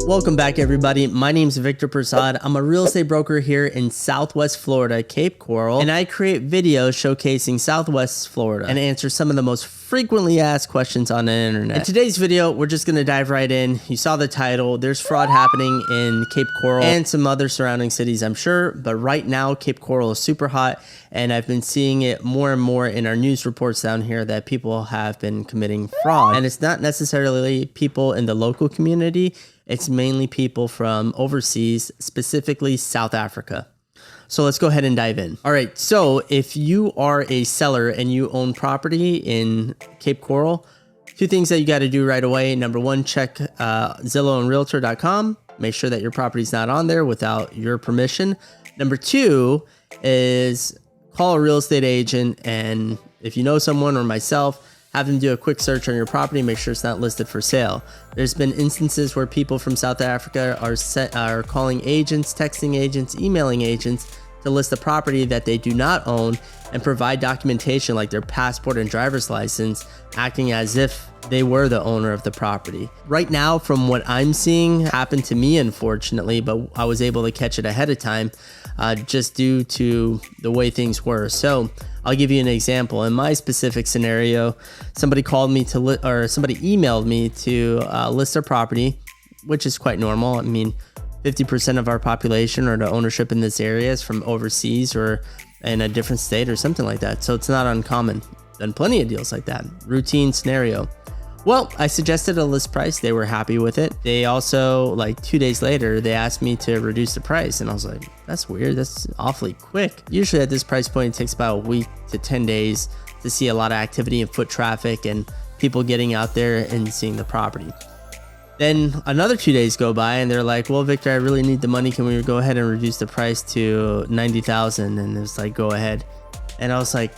Welcome back, everybody. My name is Victor Prasad. I'm a real estate broker here in Southwest Florida, Cape Coral, and I create videos showcasing Southwest Florida and answer some of the most frequently asked questions on the internet. In today's video, we're just going to dive right in. You saw the title. There's fraud happening in Cape Coral and some other surrounding cities, I'm sure, but right now Cape Coral is super hot, and I've been seeing it more and more in our news reports down here that people have been committing fraud. And it's not necessarily people in the local community. It's mainly people from overseas, specifically South Africa. So let's go ahead and dive in. All right, so if you are a seller and you own property in Cape Coral, two things that you got to do right away. Number one, check Zillow and Realtor.com. Make sure that your property's not on there without your permission. Number two is call a real estate agent, and if you know someone or myself, have them do a quick search on your property, make sure it's not listed for sale. There's been instances where people from South Africa are calling agents, texting agents, emailing agents to list a property that they do not own and provide documentation like their passport and driver's license, acting as if they were the owner of the property. Right now, from what I'm seeing, happened to me, unfortunately, but I was able to catch it ahead of time just due to the way things were. So I'll give you an example. In my specific scenario, somebody called me somebody emailed me to list their property, which is quite normal. I mean, 50% of our population or the ownership in this area is from overseas or in a different state or something like that. So it's not uncommon. Done plenty of deals like that. Routine scenario. Well, I suggested a list price. They were happy with it. They also, like 2 days later, they asked me to reduce the price. And I was like, that's weird. That's awfully quick. Usually at this price point, it takes about a week to 10 days to see a lot of activity and foot traffic and people getting out there and seeing the property. Then another 2 days go by and they're like, well, Victor, I really need the money. Can we go ahead and reduce the price to $90,000? And it was like, go ahead. And I was like,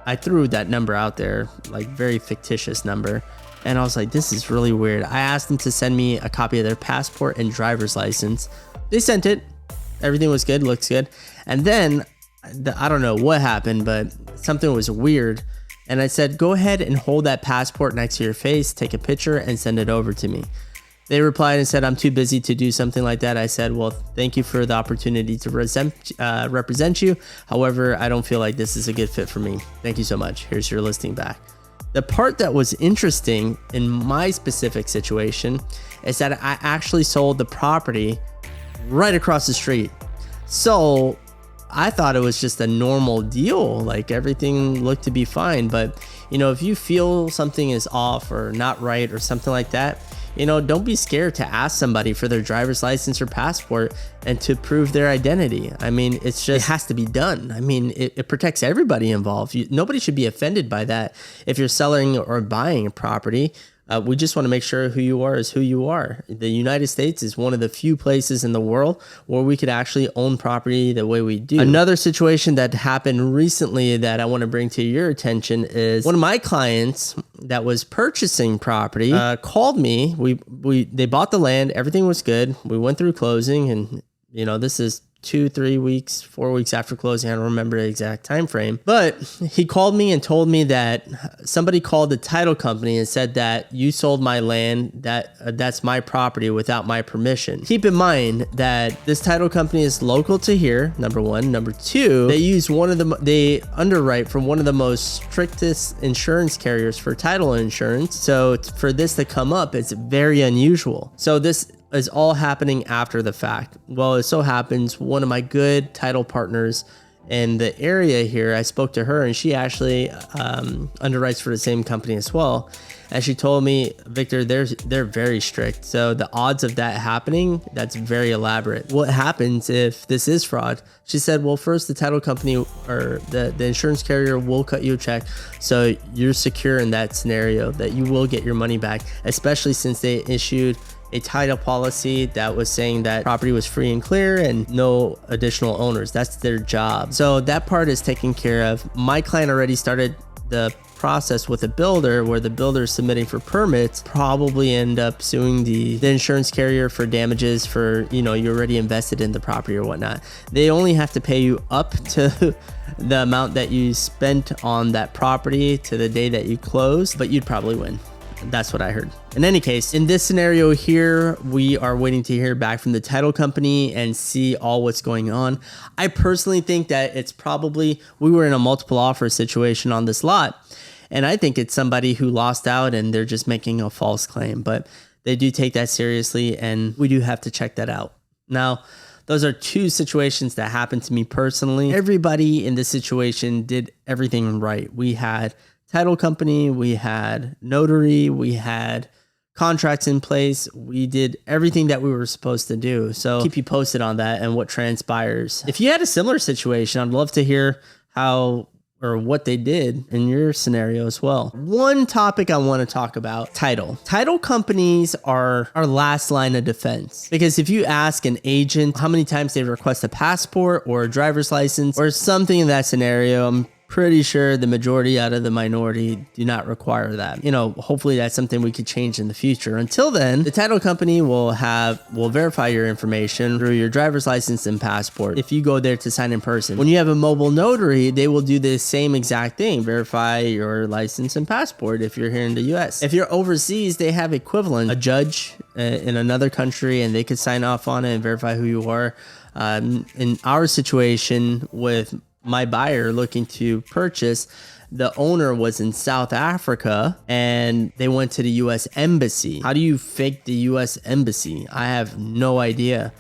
I threw that number out there, like very fictitious number. And I was like, this is really weird. I asked them to send me a copy of their passport and driver's license. They sent it. Everything was good, looks good. And then I don't know what happened, but something was weird. And I said, go ahead and hold that passport next to your face, take a picture and send it over to me. They replied and said, I'm too busy to do something like that. I said, well, thank you for the opportunity to represent you. However, I don't feel like this is a good fit for me. Thank you so much. Here's your listing back. The part that was interesting in my specific situation is that I actually sold the property right across the street. So I thought it was just a normal deal. Like everything looked to be fine. But, you know, if you feel something is off or not right or something like that, you know, don't be scared to ask somebody for their driver's license or passport and to prove their identity. I mean, it has to be done. I mean, it protects everybody involved. Nobody should be offended by that. If you're selling or buying a property, we just want to make sure who you are is who you are. The United States is one of the few places in the world where we could actually own property the way we do. Another situation that happened recently that I want to bring to your attention is one of my clients that was purchasing property called me. They bought the land. Everything was good. We went through closing, and you know, this is 2, 3 weeks, 4 weeks after closing. I don't remember the exact time frame, but he called me and told me that somebody called the title company and said that you sold my land, that's my property without my permission. Keep in mind that this title company is local to here, number one. Number two, they underwrite from one of the most strictest insurance carriers for title insurance. So for this to come up, it's very unusual. So this is all happening after the fact. Well, it so happens one of my good title partners in the area here, I spoke to her, and she actually underwrites for the same company as well. And she told me, Victor, they're very strict. So the odds of that happening, that's very elaborate. What happens if this is fraud? She said, well, first the title company or the insurance carrier will cut you a check. So you're secure in that scenario that you will get your money back, especially since they issued a title policy that was saying that property was free and clear and no additional owners. That's their job. So that part is taken care of. My client already started the process with a builder where the builder is submitting for permits, probably end up suing the insurance carrier for damages for, you know, you already invested in the property or whatnot. They only have to pay you up to the amount that you spent on that property to the day that you close, but you'd probably win. That's what I heard. In any case, in this scenario here, we are waiting to hear back from the title company and see all what's going on. I personally think that it's probably, we were in a multiple offer situation on this lot, and I think it's somebody who lost out and they're just making a false claim, but they do take that seriously and we do have to check that out. Now, those are two situations that happened to me personally. Everybody in this situation did everything right. We had title company, we had notary, we had contracts in place. We did everything that we were supposed to do. So keep you posted on that and what transpires. If you had a similar situation, I'd love to hear how or what they did in your scenario as well. One topic I want to talk about, title. Title companies are our last line of defense, because if you ask an agent how many times they request a passport or a driver's license or something in that scenario, I'm pretty sure the majority out of the minority do not require that. You know, hopefully that's something we could change in the future. Until then, the title company will verify your information through your driver's license and passport if you go there to sign in person. When you have a mobile notary, they will do the same exact thing, verify your license and passport if you're here in the US. If you're overseas, they have equivalent, a judge in another country, and they could sign off on it and verify who you are. In our situation with my buyer looking to purchase, the owner was in South Africa and they went to the US Embassy. How do you fake the US Embassy? I have no idea.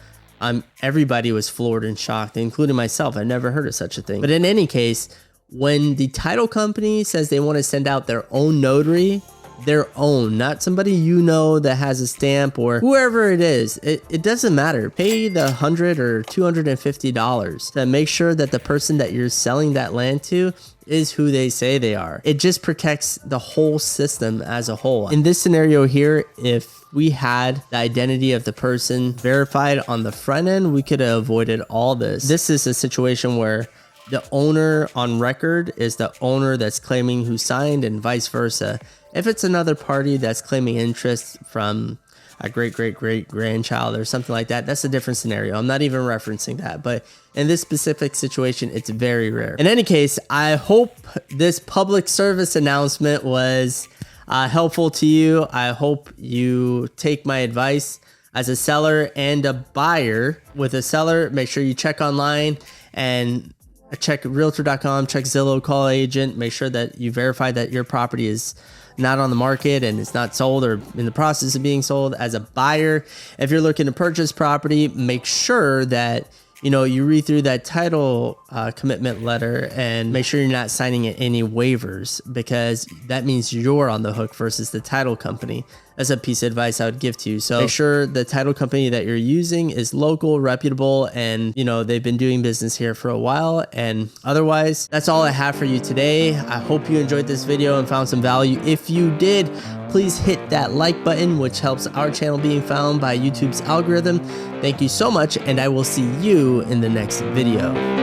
Everybody was floored and shocked, including myself. I never heard of such a thing. But in any case, when the title company says they want to send out their own notary, their own, not somebody you know that has a stamp or whoever it is, it doesn't matter. Pay the $100 or $250 to make sure that the person that you're selling that land to is who they say they are. It just protects the whole system as a whole. In this scenario here, if we had the identity of the person verified on the front end, we could have avoided all this. This is a situation where the owner on record is the owner that's claiming who signed, and vice versa. If it's another party that's claiming interest from a great-great-great-grandchild or something like that, that's a different scenario. I'm not even referencing that. But in this specific situation, it's very rare. In any case, I hope this public service announcement was helpful to you. I hope you take my advice as a seller and a buyer. With a seller, make sure you check online and check realtor.com, check Zillow, call agent, make sure that you verify that your property is not on the market and it's not sold or in the process of being sold. As a buyer, if you're looking to purchase property, make sure that you read through that title commitment letter and make sure you're not signing any waivers, because that means you're on the hook versus the title company. That's a piece of advice I would give to you. So make sure the title company that you're using is local, reputable, and they've been doing business here for a while. And otherwise, that's all I have for you today. I hope you enjoyed this video and found some value. If you did, please hit that like button, which helps our channel being found by YouTube's algorithm. Thank you so much, and I will see you in the next video.